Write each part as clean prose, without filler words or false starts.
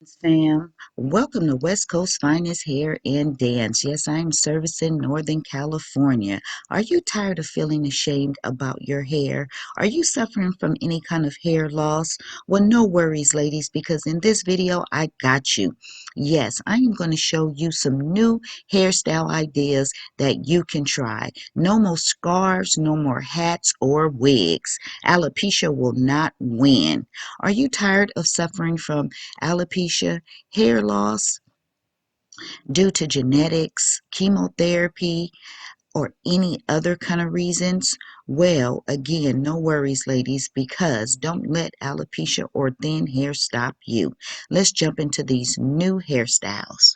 Fam, welcome to West Coast Finest Hair and Dance. Yes, I am servicing Northern California. Are you tired of feeling ashamed about your hair? Are you suffering from any kind of hair loss? Well, no worries, ladies, because in this video, I got you. Yes, I am going to show you some new hairstyle ideas that you can try. No more scarves, no more hats or wigs. Alopecia will not win. Are you tired of suffering from alopecia, hair loss due to genetics, chemotherapy, or any other kind of reasons? Well, again, no worries, ladies, because don't let alopecia or thin hair stop you. Let's jump into these new hairstyles.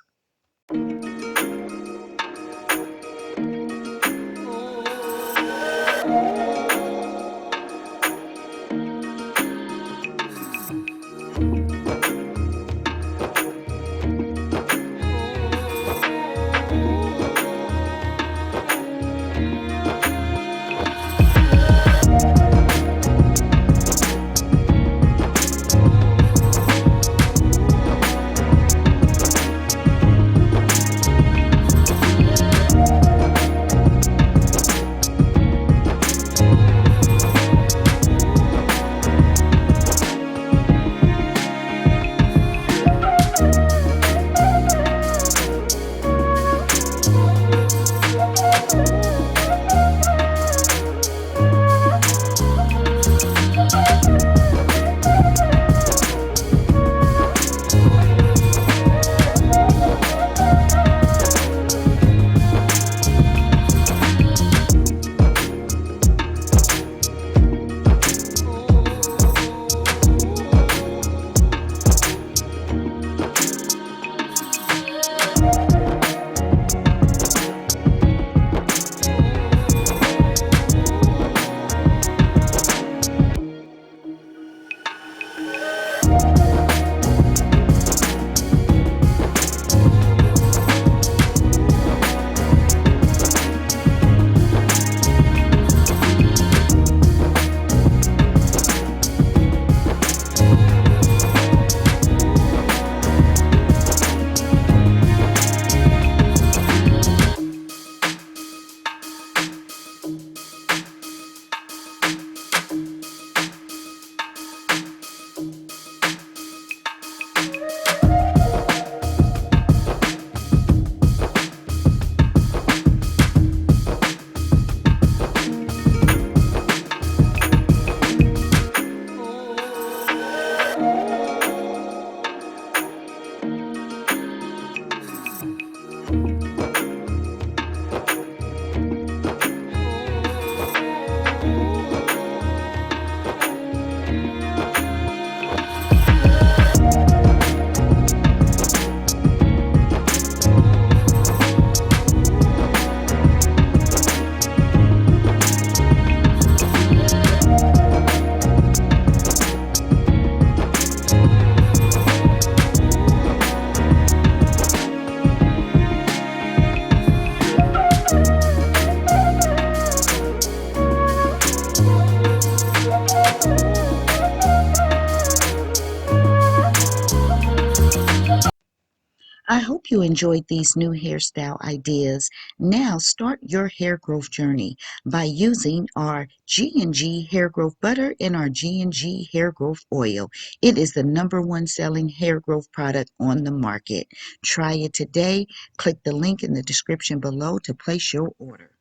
I hope you enjoyed these new hairstyle ideas. Now start your hair growth journey by using our G&G hair growth butter and our G&G hair growth oil. It is the #1 selling hair growth product on the market. Try it today. Click the link in the description below to place your order.